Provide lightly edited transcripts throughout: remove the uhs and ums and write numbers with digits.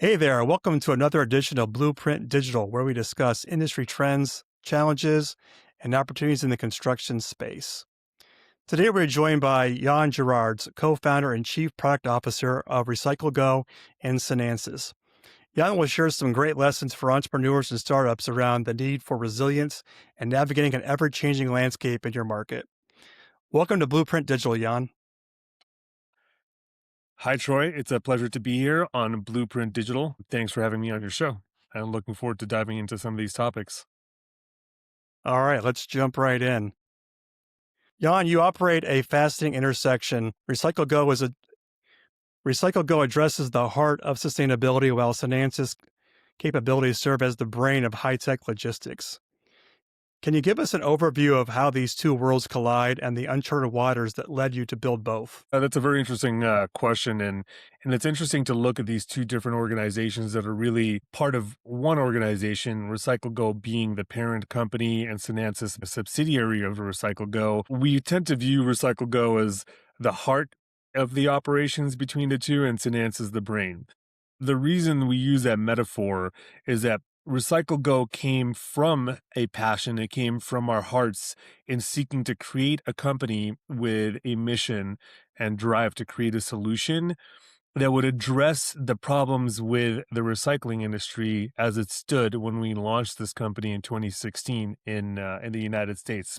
Hey there, welcome to another edition of Blueprint Digital, where we discuss industry trends, challenges, and opportunities in the construction space. Today, we're joined by Jan Gerards, co founder and chief product officer of RycycleGo and Sinansys. Jan will share some great lessons for entrepreneurs and startups around the need for resilience and navigating an ever changing landscape in your market. Welcome to Blueprint Digital, Jan. Hi, Troy. It's a pleasure to be here on Blueprint Digital. Thanks for having me on your show. I'm looking forward to diving into some of these topics. All right, let's jump right in. Jan, you operate a fascinating intersection. RycycleGo addresses the heart of sustainability, while Sinansys capabilities serve as the brain of high-tech logistics. Can you give us an overview of how these two worlds collide and the uncharted waters that led you to build both? That's a very interesting question, and it's interesting to look at these two different organizations that are really part of one organization. RycycleGo being the parent company, and Sinansys, a subsidiary of RycycleGo. We tend to view RycycleGo as the heart of the operations between the two, and Sinansys the brain. The reason we use that metaphor is that RycycleGo came from a passion. It came from our hearts in seeking to create a company with a mission and drive to create a solution that would address the problems with the recycling industry as it stood when we launched this company in 2016 in the United States.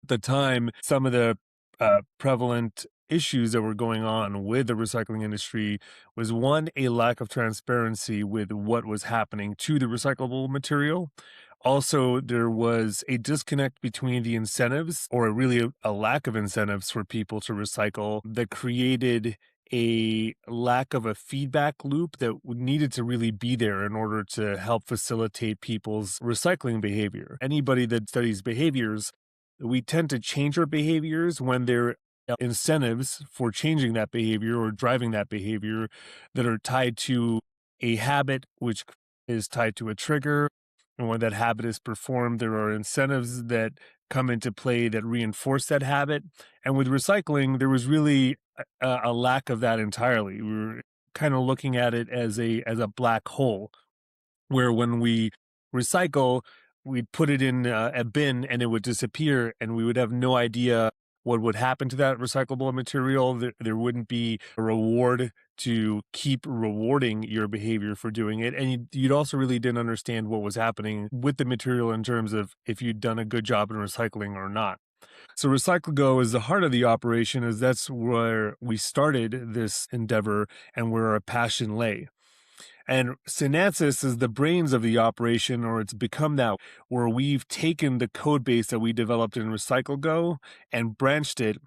At the time, some of the prevalent issues that were going on with the recycling industry was one, a lack of transparency with what was happening to the recyclable material. Also, there was a disconnect between the incentives, or really a lack of incentives for people to recycle, that created a lack of a feedback loop that needed to really be there in order to help facilitate people's recycling behavior. Anybody that studies behaviors, we tend to change our behaviors when there are incentives for changing that behavior or driving that behavior that are tied to a habit, which is tied to a trigger. And when that habit is performed, there are incentives that come into play that reinforce that habit. And with recycling, there was really a lack of that entirely. We were kind of looking at it as a black hole, where when we recycle, we'd put it in a bin and it would disappear, and we would have no idea what would happen to that recyclable material. There wouldn't be a reward to keep rewarding your behavior for doing it. And you'd also really didn't understand what was happening with the material in terms of if you'd done a good job in recycling or not. So RycycleGo is the heart of the operation, as that's where we started this endeavor and where our passion lay. And Sinansys is the brains of the operation, or it's become that, where we've taken the code base that we developed in RycycleGo and branched it.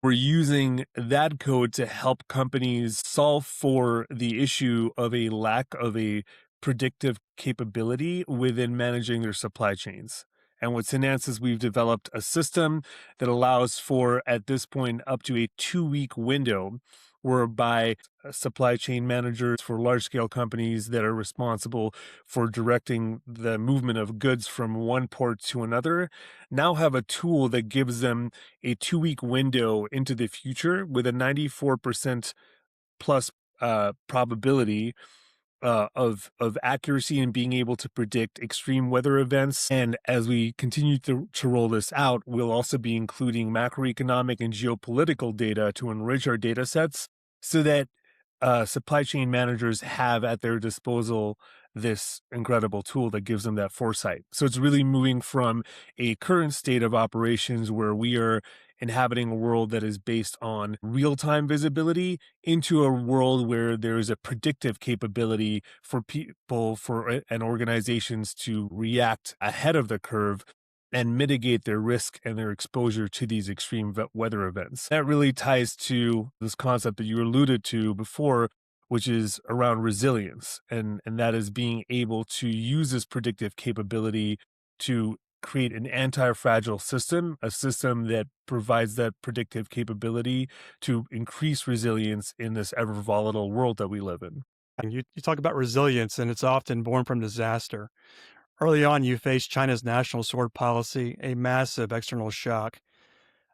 We're using that code to help companies solve for the issue of a lack of a predictive capability within managing their supply chains. And with Sinansys, we've developed a system that allows for, at this point, up to a 2-week window whereby supply chain managers for large scale companies that are responsible for directing the movement of goods from one port to another now have a tool that gives them a 2-week window into the future with a 94% plus probability of accuracy and being able to predict extreme weather events. And as we continue to roll this out, we'll also be including macroeconomic and geopolitical data to enrich our data sets so that supply chain managers have at their disposal this incredible tool that gives them that foresight. So it's really moving from a current state of operations where we are inhabiting a world that is based on real-time visibility into a world where there is a predictive capability for people and organizations to react ahead of the curve and mitigate their risk and their exposure to these extreme weather events. That really ties to this concept that you alluded to before, which is around resilience. And that is being able to use this predictive capability to create an anti-fragile system, a system that provides that predictive capability to increase resilience in this ever volatile world that we live in. And you talk about resilience, and it's often born from disaster. Early on, you faced China's national sword policy, a massive external shock.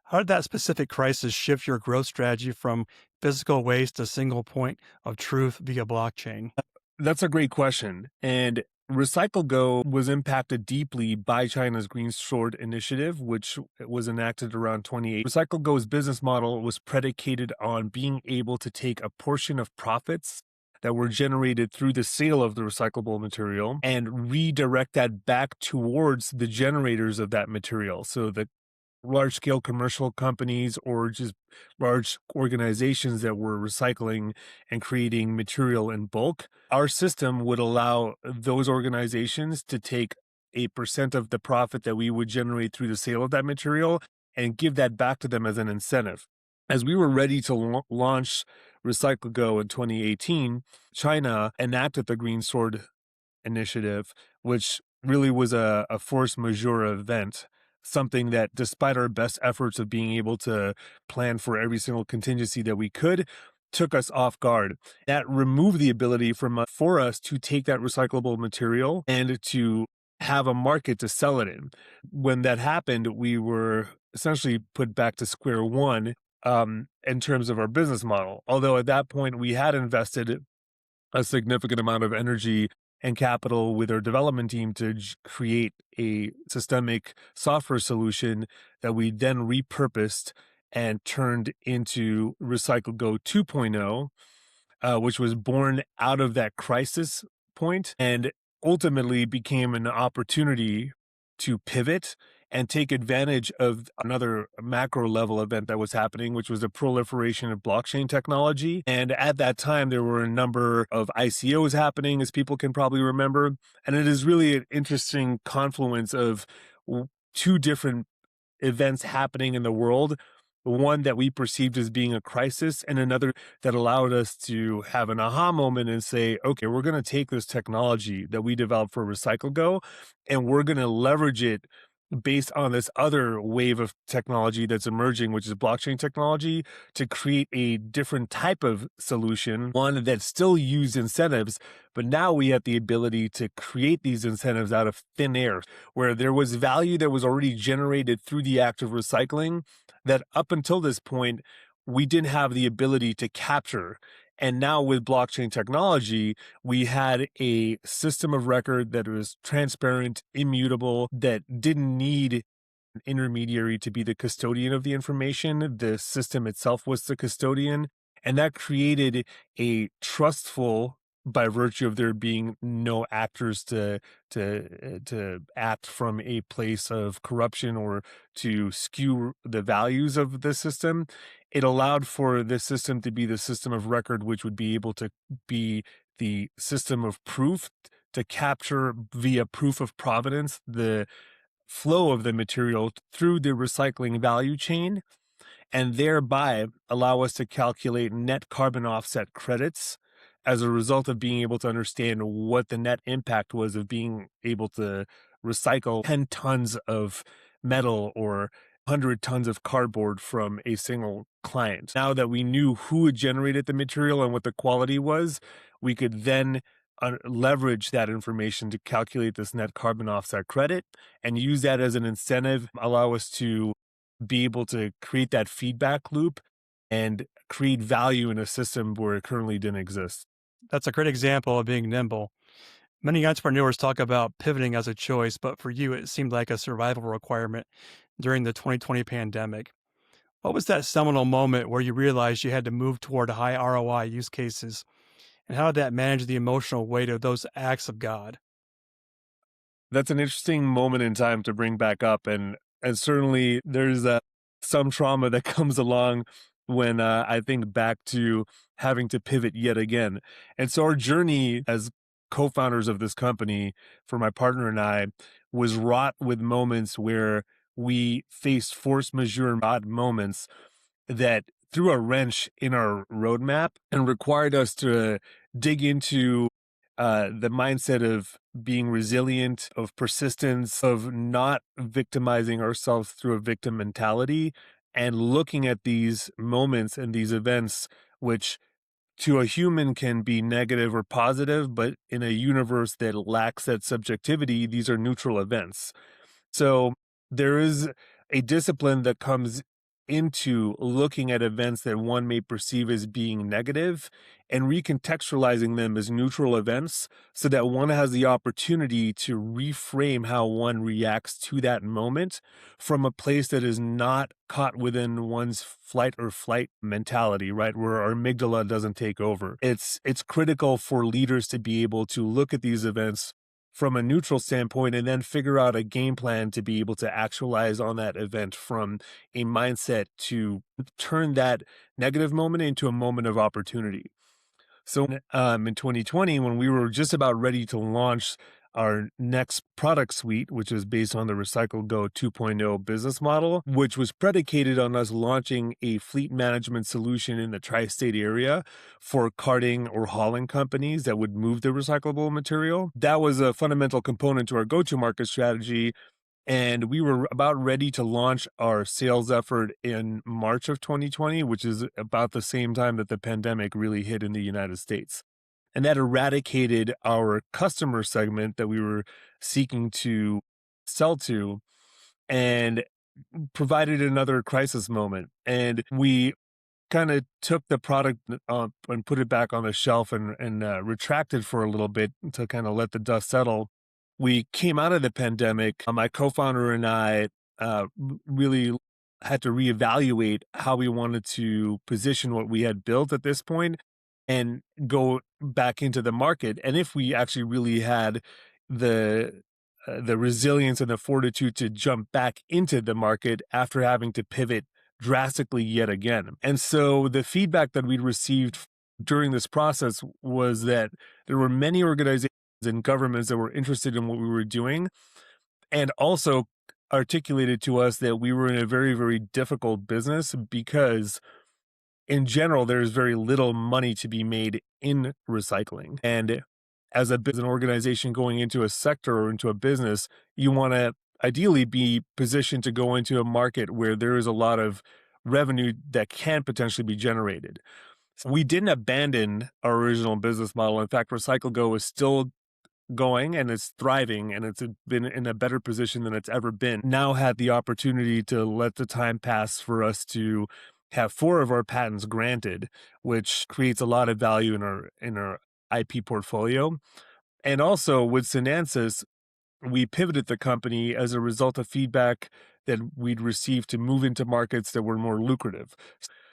How did that specific crisis shift your growth strategy from physical waste to single point of truth via blockchain? That's a great question. And RycycleGo was impacted deeply by China's Green Sword Initiative, which was enacted around 28. RycycleGo's business model was predicated on being able to take a portion of profits that were generated through the sale of the recyclable material and redirect that back towards the generators of that material. So the large scale commercial companies or just large organizations that were recycling and creating material in bulk. Our system would allow those organizations to take 8% of the profit that we would generate through the sale of that material and give that back to them as an incentive. As we were ready to launch RycycleGo in 2018, China enacted the Green Sword Initiative, which really was a force majeure event, something that, despite our best efforts of being able to plan for every single contingency that we could, took us off guard. That removed the ability for us to take that recyclable material and to have a market to sell it in. When that happened, we were essentially put back to square one in terms of our business model. Although at that point we had invested a significant amount of energy and capital with our development team to create a systemic software solution that we then repurposed and turned into RycycleGo 2.0, which was born out of that crisis point and ultimately became an opportunity to pivot and take advantage of another macro level event that was happening, which was the proliferation of blockchain technology. And at that time, there were a number of ICOs happening, as people can probably remember. And it is really an interesting confluence of two different events happening in the world, one that we perceived as being a crisis and another that allowed us to have an aha moment and say, okay, we're going to take this technology that we developed for RycycleGo and we're going to leverage it based on this other wave of technology that's emerging, which is blockchain technology, to create a different type of solution, one that still used incentives, but now we have the ability to create these incentives out of thin air, where there was value that was already generated through the act of recycling that up until this point, we didn't have the ability to capture. And now with blockchain technology, we had a system of record that was transparent, immutable, that didn't need an intermediary to be the custodian of the information. The system itself was the custodian. And that created a trustful, by virtue of there being no actors to act from a place of corruption or to skew the values of the system. It allowed for the system to be the system of record, which would be able to be the system of proof to capture via proof of provenance the flow of the material through the recycling value chain, and thereby allow us to calculate net carbon offset credits as a result of being able to understand what the net impact was of being able to recycle 10 tons of metal or 100 tons of cardboard from a single client. Now that we knew who had generated the material and what the quality was, we could then leverage that information to calculate this net carbon offset credit and use that as an incentive, allow us to be able to create that feedback loop and create value in a system where it currently didn't exist. That's a great example of being nimble. Many entrepreneurs talk about pivoting as a choice, but for you, it seemed like a survival requirement during the 2020 pandemic. What was that seminal moment where you realized you had to move toward high ROI use cases? And how did that manage the emotional weight of those acts of God? That's an interesting moment in time to bring back up, and certainly there's some trauma that comes along when I think back to having to pivot yet again. And so our journey as co-founders of this company, for my partner and I, was wrought with moments where we faced force majeure moments that threw a wrench in our roadmap and required us to dig into the mindset of being resilient, of persistence, of not victimizing ourselves through a victim mentality, and looking at these moments and these events, which to a human can be negative or positive, but in a universe that lacks that subjectivity, these are neutral events. So there is a discipline that comes into looking at events that one may perceive as being negative and recontextualizing them as neutral events so that one has the opportunity to reframe how one reacts to that moment from a place that is not caught within one's flight or flight mentality, right? Where our amygdala doesn't take over. It's critical for leaders to be able to look at these events from a neutral standpoint and then figure out a game plan to be able to actualize on that event from a mindset to turn that negative moment into a moment of opportunity. So in 2020, when we were just about ready to launch our next product suite, which is based on the RycycleGo 2.0 business model, which was predicated on us launching a fleet management solution in the tri-state area for carting or hauling companies that would move the recyclable material. That was a fundamental component to our go-to-market strategy, and we were about ready to launch our sales effort in March of 2020, which is about the same time that the pandemic really hit in the United States. And that eradicated our customer segment that we were seeking to sell to and provided another crisis moment. And we kind of took the product and put it back on the shelf and retracted for a little bit to kind of let the dust settle. We came out of the pandemic. My co-founder and I really had to reevaluate how we wanted to position what we had built at this point and go back into the market. And if we actually really had the resilience and the fortitude to jump back into the market after having to pivot drastically yet again. And so the feedback that we received during this process was that there were many organizations and governments that were interested in what we were doing, and also articulated to us that we were in a very, very difficult business because in general, there's very little money to be made in recycling. And as an organization going into a sector or into a business, you want to ideally be positioned to go into a market where there is a lot of revenue that can potentially be generated. So we didn't abandon our original business model. In fact, RycycleGo is still going and it's thriving, and it's been in a better position than it's ever been. Now had the opportunity to let the time pass for us to have 4 of our patents granted, which creates a lot of value in our IP portfolio. And also with Sinansys, we pivoted the company as a result of feedback that we'd received to move into markets that were more lucrative.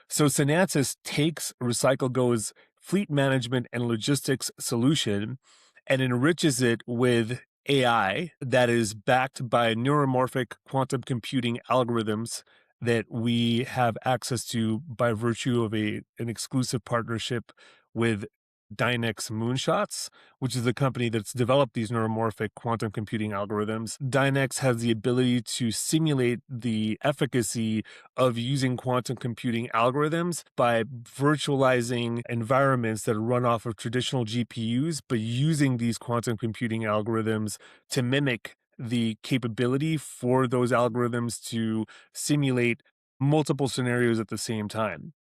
So Sinansys takes RycycleGo's fleet management and logistics solution and enriches it with AI that is backed by neuromorphic quantum computing algorithms that we have access to by virtue of an exclusive partnership with Dynex Moonshots, which is the company that's developed these neuromorphic quantum computing algorithms. Dynex has the ability to simulate the efficacy of using quantum computing algorithms by virtualizing environments that run off of traditional GPUs, but using these quantum computing algorithms to mimic the capability for those algorithms to simulate multiple scenarios at the same time.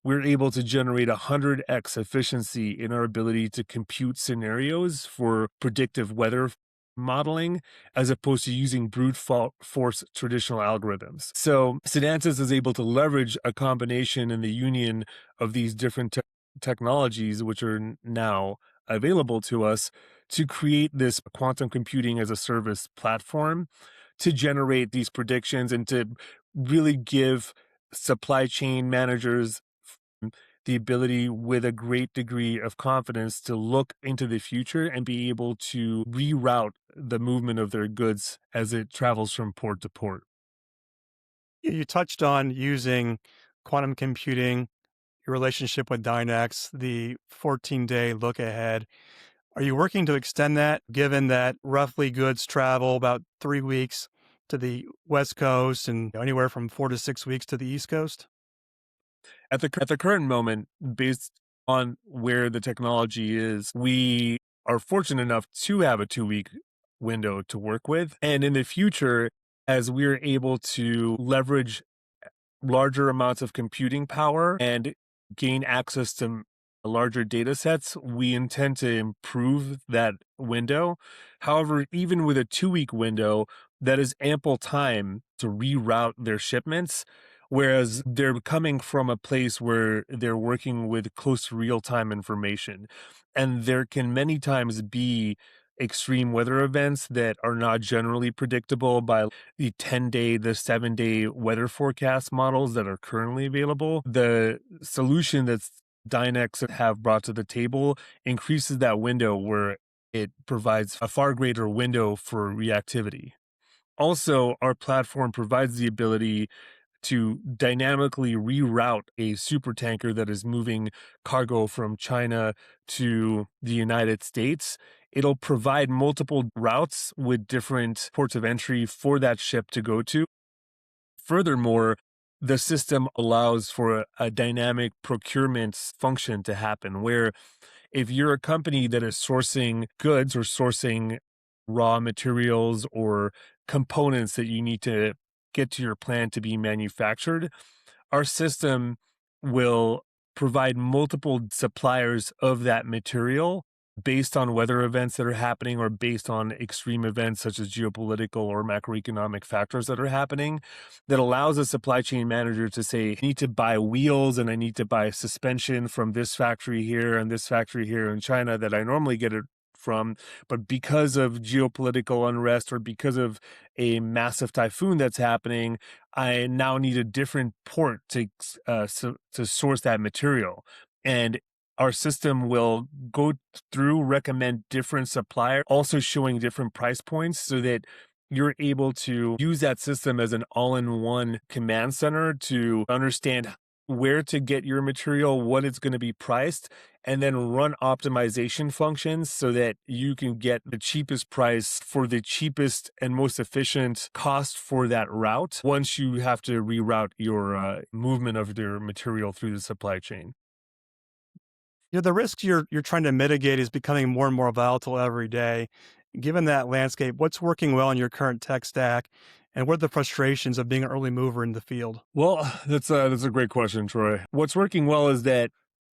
We're able to generate 100x efficiency in our ability to compute scenarios for predictive weather modeling, as opposed to using brute force traditional algorithms. So Sinansys is able to leverage a combination in the union of these different technologies, which are now available to us, to create this quantum computing as a service platform to generate these predictions and to really give supply chain managers the ability with a great degree of confidence to look into the future and be able to reroute the movement of their goods as it travels from port to port. You touched on using quantum computing, your relationship with Dynex, the 14-day look ahead. Are you working to extend that, given that roughly goods travel about 3 weeks to the West Coast and anywhere from 4 to 6 weeks to the East Coast? At the current moment, based on where the technology is, we are fortunate enough to have a 2-week window to work with. And in the future, as we're able to leverage larger amounts of computing power and gain access to larger data sets, we intend to improve that window. However, even with a 2-week window, that is ample time to reroute their shipments whereas they're coming from a place where they're working with close to real time information. And there can many times be extreme weather events that are not generally predictable by the 10-day, the 7-day weather forecast models that are currently available. The solution that's Dynex have brought to the table increases that window where it provides a far greater window for reactivity. Also, our platform provides the ability to dynamically reroute a supertanker that is moving cargo from China to the United States. It'll provide multiple routes with different ports of entry for that ship to go to. Furthermore, the system allows for a dynamic procurement function to happen where if you're a company that is sourcing goods or sourcing raw materials or components that you need to get to your plant to be manufactured, our system will provide multiple suppliers of that material based on weather events that are happening or based on extreme events such as geopolitical or macroeconomic factors that are happening, that allows a supply chain manager to say, I need to buy wheels and I need to buy suspension from this factory here and this factory here in China that I normally get it from, but because of geopolitical unrest or because of a massive typhoon that's happening, I now need a different port to source that material. And our system will go through, recommend different suppliers, also showing different price points so that you're able to use that system as an all-in-one command center to understand where to get your material, what it's going to be priced, and then run optimization functions so that you can get the cheapest price for the cheapest and most efficient cost for that route once you have to reroute your movement of your material through the supply chain. The risks you're trying to mitigate is becoming more and more volatile every day. Given that landscape, what's working well in your current tech stack, and what are the frustrations of being an early mover in the field? Well, that's a great question, Troy. What's working well is that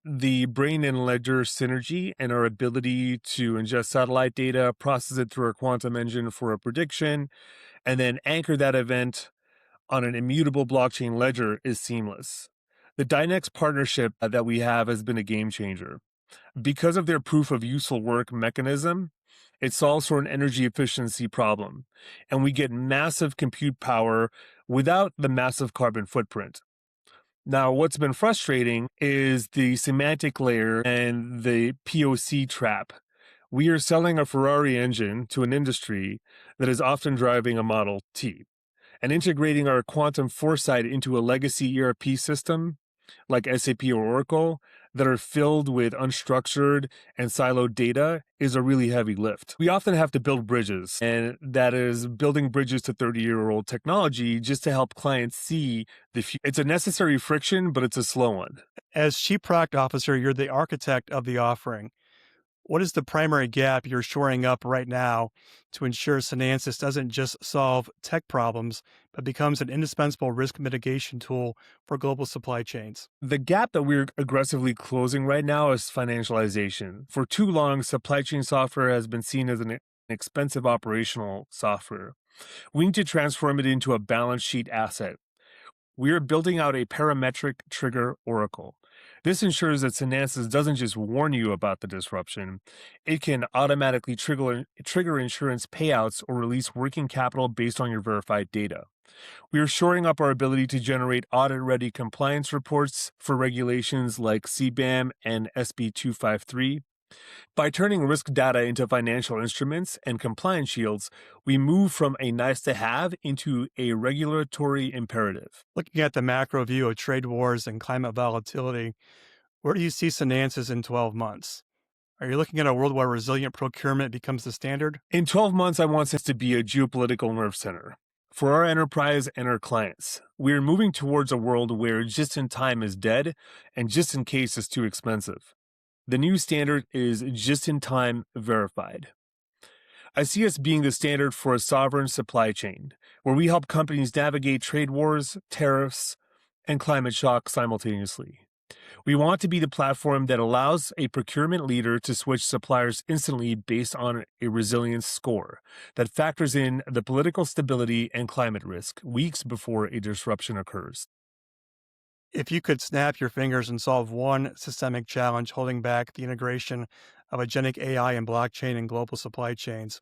the brain and ledger synergy and our ability to ingest satellite data, process it through our quantum engine for a prediction, and then anchor that event on an immutable blockchain ledger is seamless. The Dynex partnership that we have has been a game changer. Because of their proof of useful work mechanism, it solves for an energy efficiency problem, and we get massive compute power without the massive carbon footprint. Now, what's been frustrating is the semantic layer and the POC trap. We are selling a Ferrari engine to an industry that is often driving a Model T, and integrating our quantum foresight into a legacy ERP system like SAP or Oracle that are filled with unstructured and siloed data is a really heavy lift. We often have to build bridges, and that is building bridges to 30-year-old technology just to help clients see the future. It's a necessary friction, but it's a slow one. As Chief Product Officer, you're the architect of the offering. What is the primary gap you're shoring up right now to ensure Sinansys doesn't just solve tech problems, but becomes an indispensable risk mitigation tool for global supply chains? The gap that we're aggressively closing right now is financialization. For too long, supply chain software has been seen as an expensive operational software. We need to transform it into a balance sheet asset. We are building out a parametric trigger oracle. This ensures that Sinansys doesn't just warn you about the disruption, it can automatically trigger insurance payouts or release working capital based on your verified data. We are shoring up our ability to generate audit-ready compliance reports for regulations like CBAM and SB 253. By turning risk data into financial instruments and compliance shields, we move from a nice-to-have into a regulatory imperative. Looking at the macro view of trade wars and climate volatility, where do you see Sinansys in 12 months? Are you looking at a world where resilient procurement becomes the standard? In 12 months, I want this to be a geopolitical nerve center for our enterprise and our clients. We are moving towards a world where just-in-time is dead and just-in-case is too expensive. The new standard is just-in-time verified. I see us being the standard for a sovereign supply chain, where we help companies navigate trade wars, tariffs, and climate shock simultaneously. We want to be the platform that allows a procurement leader to switch suppliers instantly based on a resilience score that factors in the political stability and climate risk weeks before a disruption occurs. If you could snap your fingers and solve one systemic challenge holding back the integration of agentic AI and blockchain and global supply chains,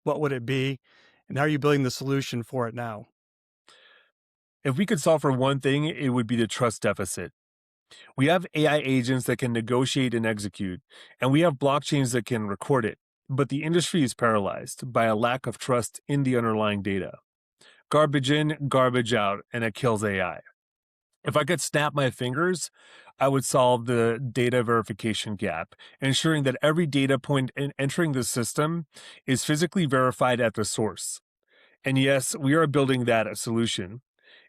what would it be? And how are you building the solution for it now? If we could solve for one thing, it would be the trust deficit. We have AI agents that can negotiate and execute, and we have blockchains that can record it. But the industry is paralyzed by a lack of trust in the underlying data. Garbage in, garbage out, and it kills AI. If I could snap my fingers, I would solve the data verification gap, ensuring that every data point entering the system is physically verified at the source. And yes, we are building that solution.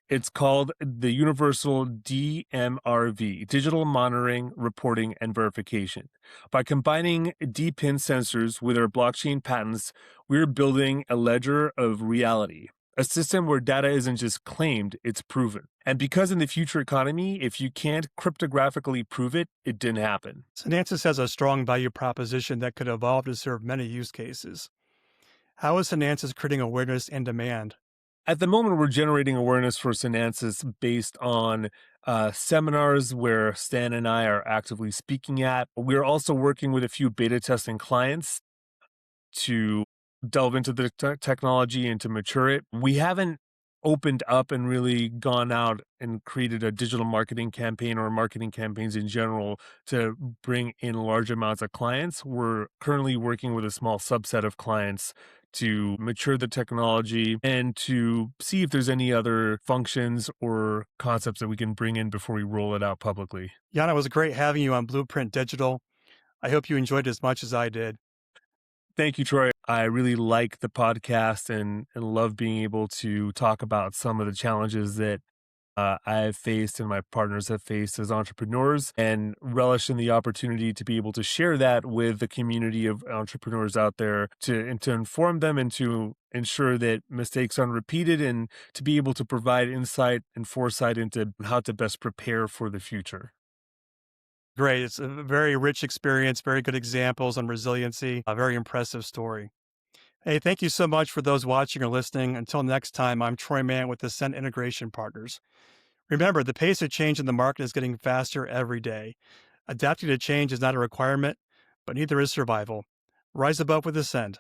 It's called the Universal DMRV, Digital Monitoring, Reporting, and Verification. By combining DPIN sensors with our blockchain patents, we're building a ledger of reality, a system where data isn't just claimed, it's proven. And because in the future economy, if you can't cryptographically prove it, it didn't happen. Sinansys has a strong value proposition that could evolve to serve many use cases. How is Sinansys creating awareness and demand? At the moment, we're generating awareness for Sinansys based on seminars where Stan and I are actively speaking at. We're also working with a few beta testing clients to delve into the technology and to mature it. We haven't opened up and really gone out and created a digital marketing campaign or marketing campaigns in general to bring in large amounts of clients. We're currently working with a small subset of clients to mature the technology and to see if there's any other functions or concepts that we can bring in before we roll it out publicly. Yana, it was great having you on Blueprint Digital. I hope you enjoyed it as much as I did. Thank you, Troy. I really like the podcast and love being able to talk about some of the challenges that I've faced and my partners have faced as entrepreneurs, and relish in the opportunity to be able to share that with the community of entrepreneurs out there to inform them and to ensure that mistakes aren't repeated, and to be able to provide insight and foresight into how to best prepare for the future. Great. It's a very rich experience, very good examples on resiliency, a very impressive story. Hey, thank you so much for those watching or listening. Until next time, I'm Troy Mann with Ascent Integration Partners. Remember, the pace of change in the market is getting faster every day. Adapting to change is not a requirement, but neither is survival. Rise above with Ascent.